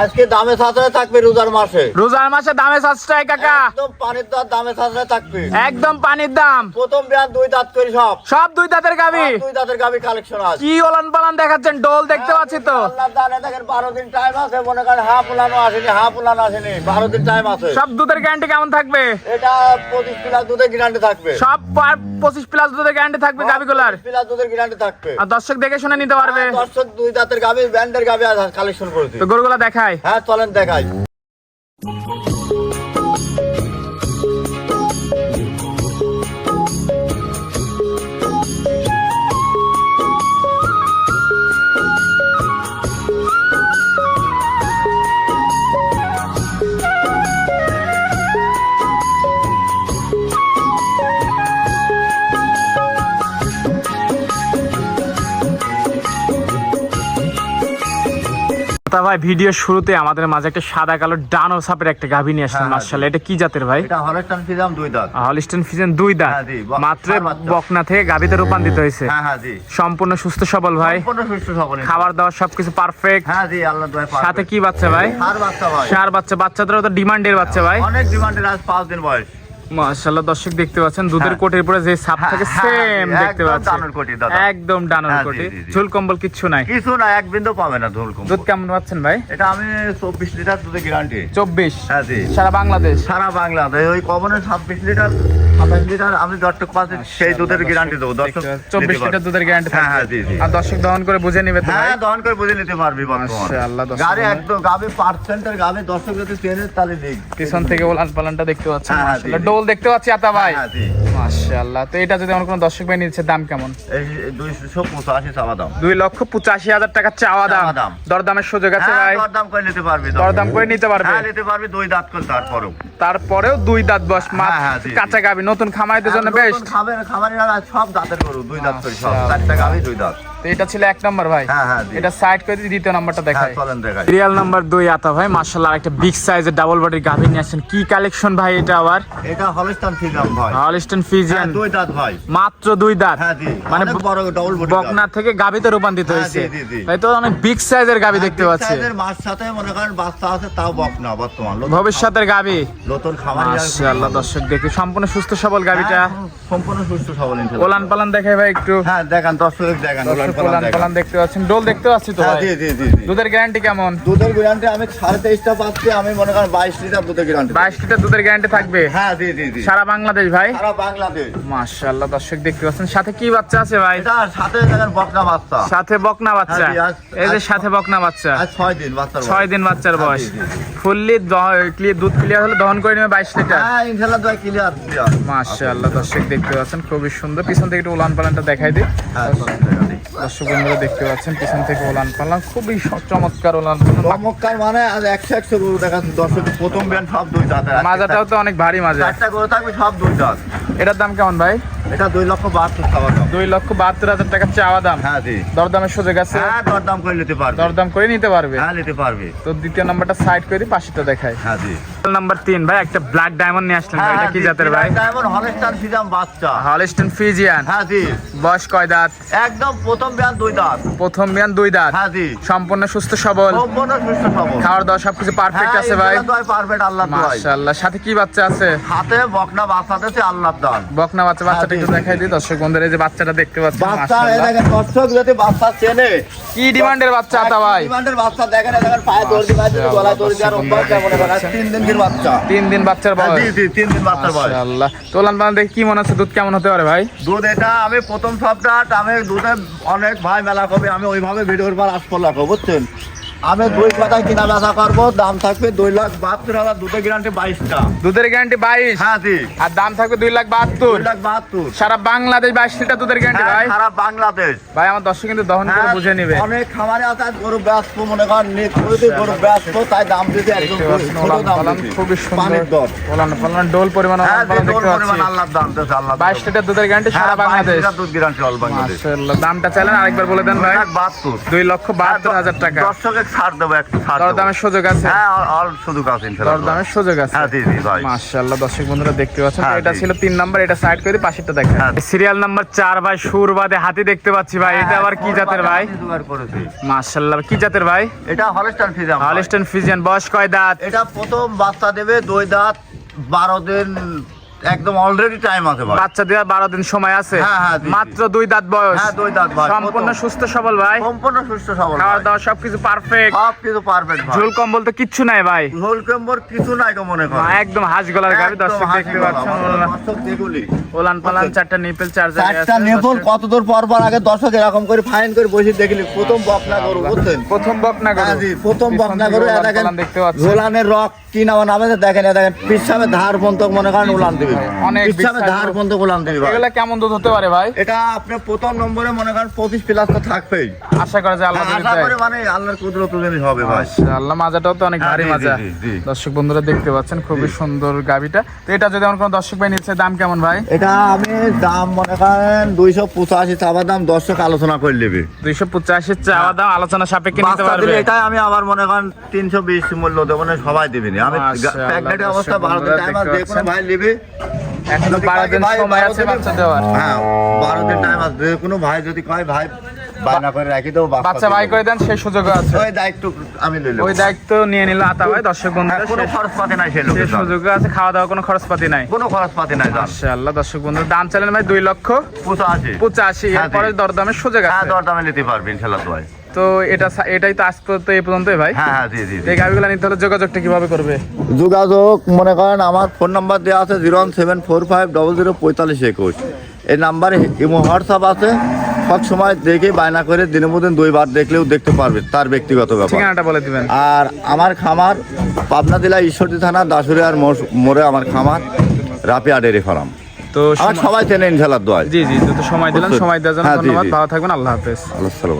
আজকে দামে সাশ্রয় থাকবে রোজার মাসে দামে সাশ্রয় কাকা, একদম পানির দাম দামে সাশ্রয় থাকবে, একদম পানির দাম। প্রথম বিয়ান দুই দাঁত করে সব দুই দাঁতের গাবি, দুই দাঁতের গাবি কালেকশন আছে। কি ওলান পালান দেখাচ্ছেন, ডোল দেখতে পাচ্ছি তো। আল্লাহর দানে দেখেন 12 দিন টাইম আছে, মনে করেন হাফ উলানো আসেনি, হাফ উলানো আসেনি, 12 দিন টাইম আছে। সব দুধের গ্যারান্টি কেমন থাকবে? এটা 25 প্লাস দুধের গ্যারান্টি থাকবে, সব 25 প্লাস দুধের গ্যারান্টি থাকবে গাবিগুলার, 25 প্লাস দুধের গ্যারান্টি থাকবে। আর দর্শক দেখে শুনে নিতে পারবে। দর্শক দুই দাঁতের গাবি ব্যান্ডের গাবি আছে কালেকশন করেছি। তো গরুগুলা দেখায়। হ্যাঁ চলেন দেখাই। তা ভাই ভিডিও শুরুতে আমাদের মাঝে একটা সাদা কালো ডানো সাপের একটা গাভী নিয়ে আসলেন, মাশাআল্লাহ। এটা কি জাতের ভাই? এটা হলস্টাইন ফ্রিজিয়ান দুই দাঁত। হলস্টাইন ফ্রিজিয়ান দুই দাঁত, হ্যাঁ জি, মাত্র বকনা থেকে গাভীতে রূপান্তরিত হয়েছে। হ্যাঁ হ্যাঁ জি, সম্পূর্ণ সুস্থ সবল ভাই, সম্পূর্ণ সুস্থ সবল, খাবার দাবার সবকিছু পারফেক্ট। হ্যাঁ জি, আল্লাহর দয়ায় পারবে। সাথে কি বাচ্চা ভাই? ষাঁড় বাচ্চা ভাই, ষাঁড় বাচ্চা। বাচ্চাদেরও তো ডিমান্ডের বাচ্চা ভাই, অনেক ডিমান্ডের, আজ 5 দিন বয়স। মাশাআল্লাহ দর্শক দেখতে পাচ্ছেন দুধের কোটের উপরে যে ছাপ থাকে সেম দেখতে পাচ্ছেন, ডানোর কোটি দাদা, একদম ডানোর কোটি, ঝুল কম্বল কিচ্ছু নাই, কিছু না, এক বিন্দু পাবে না ঝোল কম। দুধ কেমন পাচ্ছেন ভাই? এটা আমি 24 লিটার দুধের গ্যারান্টি। 24? হ্যাঁ জি, সারা বাংলাদেশ? সারা বাংলাদেশ। ওই কমনে 26 লিটার 28 লিটার আমি দর্শক পাচ্ছি, সেই দুধের গ্যারান্টি দেবো দর্শক। 24 লিটার দুধের গ্যারান্টি হ্যাঁ থাকবে। হ্যাঁ জি জি, আর দর্শক দহন করে বুঝে নিবে তো ভাই? হ্যাঁ দহন করে বুঝে নিতে পারবি বর্তমানে। মাশাআল্লাহ দর্শক গাড়ি একদম গাবে পার্সেন্টের গাবে, দর্শক যদি চেনে তাহলে লিখ। পিছন থেকে ওলান পালানটা দেখতে পাচ্ছেন, হ্যাঁ, মাশাআল্লাহ। জি, জি। ডোল দেখতে পাচ্ছি আতা ভাই, হ্যাঁ জি, মাশাআল্লাহ। তো এটা যদি আমার কোনো দর্শক ভাই নিচ্ছে দাম কেমন? এই 285 চাওয়া দাম। 2,85,000 টাকা চাওয়া চাওয়া দাম, দাম। দরদামের সুযোগ আছে হ্যাঁ ভাই? দরদাম করে নিতে পারবি, দরদাম করে নিতে পারবে? হ্যাঁ নিতে পারবি, দুই দাঁত করে তারপরেও। তারপরেও দুই দাঁত বয়স, হ্যাঁ, হ্যাঁ, জি, জি। কাঁচা গাবি, নতুন খামারিদের জন্য বেস্ট। খাবারের সব দাঁতের গরু, দুই দাঁত করে সব, মাশাআল্লাহ। 4টা গাবি দুই দাঁত। তো এটা ছিল 1 নম্বর ভাই। হ্যাঁ, হ্যাঁ, জি। এটা সাইড করে দিয়ে দ্বিতীয় নাম্বারটা হ্যাঁ দেখাই। চলেন দেখাই। সিরিয়াল নাম্বার 2 আতা ভাই, মাশাআল্লাহ। একটা বিগ সাইজের ডাবল বডির গাভী নিয়ে আসেন, কি কালেকশন ভাই এটা আবার? এটা হলস্টাইন ফ্রিজিয়ান ভাই, হলস্টাইন ফ্রিজিয়ান, দুই দাঁত ভাই, মাত্র দুই দাঁত। হ্যাঁ জি, মানে অনেক বড় ডবল বডি বকনা থেকে গাভীতে রূপান্তরিত হ্যাঁ, হয়েছে, জি, জি, জি। তাই তো অনেক বিগ সাইজের গাভী দেখতে পাচ্ছি। মাছ সাথে মনে করেন বাচ্চা আছে, তাও বকনা বর্তমান ভবিষ্যতের গাভী, নতুন খামার। মাশাআল্লাহ দর্শক দেখি সম্পূর্ণ সুস্থ সবল গাভীটা। সম্পূর্ণ সুস্থ সবল ইনশাআল্লাহ। ওলান পালান দেখাই ভাই একটু। হ্যাঁ দেখান দর্শক, দেখান দর্শক ওলান পালান দেখতে পাচ্ছেন, ডোল দেখতে পাচ্ছি তো হ্যাঁ ভাই। জি জি জি জি। দুধের গ্যারান্টি কেমন? দুধের গ্যারান্টি আমি 23.5টা পাচ্ছি, আমি মনে করেন 22 লিটার দুধের গ্যারান্টি। 22 লিটার দুধের গ্যারান্টি থাকবে হ্যাঁ জি জি জি, সারা বাংলাদেশ ভাই? সারা বাংলাদেশ। মাশাআল্লাহ দর্শক দেখতে পাচ্ছেন, সাথে কি বাচ্চা আছে ভাই? এটা সাথে দেখেন বকনা বাচ্চা, সাথে বকনা বাচ্চা। হ্যাঁ জি, এই যে সাথে বকনা বাচ্চা, আজ 6 দিন বাচ্চার 6 দিন বাচ্চার হ্যাঁ, বয়স। জি, জি, জি। ফুললি দুধ ক্লিয়ার হলে দহন করে নেবে 22 লিটার। হ্যাঁ ইনশাআল্লাহ দয় ক্লিয়ার ক্লিয়ার। মাশাআল্লাহ দর্শক দেখতে পাচ্ছেন, খুবই সুন্দর। পিছন থেকে একটু উলান পালানটা দেখাই দিই। হ্যাঁ চলেন দেখান। দর্শক বন্ধুরা দেখতে পাচ্ছেন পিছন থেকে উলান পালান, খুবই চমৎকার উলান পালান। চমৎকার মানে আজ 100 গরু দেখাচ্ছি দর্শক, প্রথম বিয়ান সব দুই দাঁতের। মাজাটাও তো অনেক ভারী মাজা। 4টা গরু থাকবে সব দুই দাঁত। এটার দাম কেমন ভাই? এটা 2,72,000 চাওয়া দাম। 2,72,000 টাকা চাওয়া দাম। হ্যাঁ জি, দরদামের সুযোগ আছে? হ্যাঁ দরদাম করে নিতে পারবে। দরদাম করে নিতে পারবে? হ্যাঁ নিতে পারবে। তো দ্বিতীয় নাম্বারটা সাইড করে দিই, পাশেরটা দেখাই। হ্যাঁ জি, নাম্বার 3 ভাই, একটা ব্ল্যাক ডায়মন্ড নিয়ে আসলেন ভাই, এটা কি জাতের ভাই? ডায়মন্ড হলস্টাইন ফ্রিজিয়ান বাচ্চা। হলস্টাইন ফ্রিজিয়ান, হ্যাঁ জি, বয়স কয় দাঁত? একদম প্রথম বিয়ান দুই দাঁত। প্রথম বিয়ান দুই দাঁত, হ্যাঁ জি, সম্পূর্ণ সুস্থ সবল, সম্পূর্ণ সুস্থ সবল। খাওয়ার দাওয়া সবকিছু পারফেক্ট আছে ভাই? পারফেক্ট, আল্লাহর দোয়ায়। মাশাআল্লাহ। সাথে কি বাচ্চা আছে? হাতে বকনা বাচ্চা আছে, আল্লাহর দান। বকনা বাচ্চা, বাচ্চাটা হ্যাঁ, একটু জি, দেখাই দিই দর্শক বন্ধুরা। এই যে বাচ্চাটা দেখতে পাচ্ছেন, বাচ্চা এই মাশাআল্লাহ। দেখেন দর্শক যদি বাচ্চা চেনে, কি ডিমান্ডের বাচ্চা আতা ভাই? ডিমান্ডের বাচ্চা দেখেন, এই দেখেন পায়ে দড়ি বাঁধা, গলায় দড়ি দেওয়ার অভ্যাস কেমন করে? 3 দিনের বাচ্চা। 3 দিন বাচ্চার হ্যাঁ, বয়স? জি জি, 3 দিন বাচ্চার বয়স। মাশাআল্লাহ। তোলান পালান দেখে কি মনে হচ্ছে, দুধ কেমন হতে পারে ভাই? দুধ এটা আমি প্রথম সপ্তাহ আমি দুধে অনেক ভাই মেলা কবে, আমি ওইভাবে ভিডিওর পর আসফল রাখবো বুঝছেন। আমি দুই কথায় কিনা বেচা করবো, দাম থাকবে 2,72,000, দুধের গ্যারান্টি 22টা। দুধের গ্যারান্টি 22? হ্যাঁ জি, আর দাম থাকবে 2,72,000। 2,72,000 সারা বাংলাদেশ 22 লিটার দুধের গ্যারান্টি ভাই? সারা বাংলাদেশ। ভাই আমার দর্শক কিন্তু দহন করে হ্যাঁ, বুঝে নিবে। অনেক খামারে আছে আজ গরু ব্যস্ত, মনে করেন গরু ব্যস্ত, তাই দাম দিতে একদম দেখতে পাচ্ছেন ছোট ওলান দাম পালান দিতে। খুবই পানির সুন্দর। দর। ওলান পালান ডোল পরিমাণ হ্যাঁ ওলান যে পালান দর দেখতে পরিমাণ পাচ্ছি। আল্লাহর দাম দিয়েছে, আল্লাহ 22 লিটার দুধের গ্যারান্টি সারা বাংলাদেশ। দুধ গ্যারান্টি অল বাংলাদেশ। মাশাআল্লাহ। দামটা চাইলেন আরেকবার বলে দেন ভাই। 2,72,000। 2,72,000 টাকা। দর্শকের ছাড় দেবো, একটু ছাড় দেবো। দরদামের সুযোগ আছে? হ্যাঁ, অল সুযোগ আছে ইনশাআল্লাহ। দরদামের সুযোগ আছে? হ্যাঁ, জি জি ভাই। মাশাআল্লাহ, দর্শক বন্ধুরা দেখতে পাচ্ছেন। তো হ্যাঁ, এটা জি। ছিল 3 নাম্বার, এটা সাইড করে পাশেরটা দেখেন। হ্যাঁ। সিরিয়াল নাম্বার 4 ভাই, সুরবাদে হাতি দেখতে পাচ্ছি ভাই। এটা আবার কি জাতের ভাই? জোগাড় করেছি। মাশাআল্লাহ, কি জাতের ভাই? এটা হলস্টাইন ফ্রিজিয়ান। Holstein Friesian. বয়স কয় দাঁত? এটা প্রথম বাচ্চা দেবে 2 দাঁত, 12 দিন একদম অলরেডি টাইম আছে ভাই। বাচ্চা দেওয়ার 12 দিন সময় আছে। হ্যাঁ, হ্যাঁ, জি, জি। মাত্র 2 দাঁত বয়স। হ্যাঁ, 2 দাঁত ভাই। সম্পূর্ণ প্রথম। সুস্থ সবল ভাই। সম্পূর্ণ সুস্থ সবল খাওয়া ভাই। দাওয়া সবকিছু পারফেক্ট। সব কিছু পারফেক্ট ভাই। ঝোল কম্বল তো কিচ্ছু নাই ভাই। ঝোল কম্বর কিছু নাই গো মনে কর। একদম হাঁস গলার গাবি, দর্শক দেখতে পাচ্ছেন। দর্শক দেখুলি। ওলান পালান, 4টা নিপেল, 4 জায়গায় চারটা আছে। নেপল কত দূর পর পর আগে দর্শক এরকম করে ফাইন করে বসে দেখলি প্রথম বকনা গরু বুঝছেন। প্রথম বকনা গরু। হ্যাঁ জি, প্রথম পিছন বকনা থেকে গরু। ওলান দেখেন পালান দেখতে পাচ্ছেন। ঝোলানের রক কি নাম নামে দেখেন, দেখেন পিছাবে ধার পর্যন্ত মনে করেন উলান দিবি। অনেক পিছাবে বিশাল ধার গরু। পর্যন্ত উলান দিবি ভাই। এগুলা কেমন দুধ হতে পারে ভাই? এটা আপনি প্রথম নম্বরে মনে করেন 25 প্লাস তো থাকবেই। আশা করা যায় আল্লাহ হ্যাঁ, যদি আশা দেয়। করি মানে আল্লাহর কুদরত জিনিস হবে ভাই। মাশাআল্লাহ, মাজাটাও তো অনেক হ্যাঁ, ভারী জি, মাজা। জি, জি, জি। দর্শক বন্ধুরা দেখতে পাচ্ছেন, খুবই সুন্দর গাবিটা। তো এটা যদি আমার কোনো দর্শক ভাই নিচ্ছে, দাম কেমন ভাই? এটা আমি দাম মনে করেন 285 চাওয়া দাম, দর্শক আলোচনা করে নেবে। 285 চাওয়া দাম, আলোচনা সাপেক্ষে নিতে বাচ্চা পারবে। দিলে এটাই আমি আবার মনে করেন 320 মূল্য দেবো না, সবাই দিবি না। আমি মাশাআল্লাহ, প্যাকেটের অবস্থা দর্শক 12 দিন টাইম আছে, বন্ধুরা যে কোনো ভাই নেবে। এখনো যদি 12 দিন ভাই সময় 12 আছে দিনে- বাচ্চা দেওয়ার। হ্যাঁ, 12 দিন টাইম আছে, যে কোনো ভাই যদি কয় ভাই বায়না করে রাখি দেবো, বাচ্চা ভাই করে দেন, সেই সুযোগও আছে। ওই দায়িত্ব আমি নিলাম। ওই দায়িত্ব নিয়ে নিল আতা ভাই। দর্শক বন্ধুরা কোনো খরচ পাতি নাই সে সেই লোকের, সুযোগও আছে। খাওয়া দাওয়া কোনো খরচ পাতি নাই। কোনো খরচ পাতি নাই জান। মাশাআল্লাহ, দর্শক বন্ধুরা দাম চাইলেন ভাই 2,85,000। হ্যাঁ, এরপরে দরদামের সুযোগ হ্যাঁ, আছে। দরদামে নিতে পারবি ইনশাআল্লাহ ভাই। তো এটাই তো আজকে তো এই পর্যন্তই ভাই। হ্যাঁ, হ্যাঁ, জি জি জি। এই গাবিগুলো নিতে হলে যোগাযোগটা কিভাবে করবে? যোগাযোগ মনে করেন আমার ফোন নাম্বার দেওয়া আছে 01745004521। এই নাম্বারে ইমো হোয়াটসঅ্যাপ আছে। সব সময় দেখে বায়না করে দিনের মধ্যে 2 বার দেখলেও দেখতে পারবে, তার ব্যক্তিগত ব্যাপার। ঠিকানাটা বলে দিবেন। আর আমার খামার পাবনা জেলা ঈশ্বরদী থানা দাসুরিয়ার মোড়ে আমার খামার, রাপিয়া ডেয়ারি ফার্ম। তো আমার সবাই চেনে ইনশাআল্লাহ দোয়া। জি জি, তো সময় দিলেন, সময় দেওয়ার জন্য হ্যাঁ, জি, ধন্যবাদ। জি। ভালো থাকবেন, আল্লাহ হাফেজ। আল্লাহ সালাম।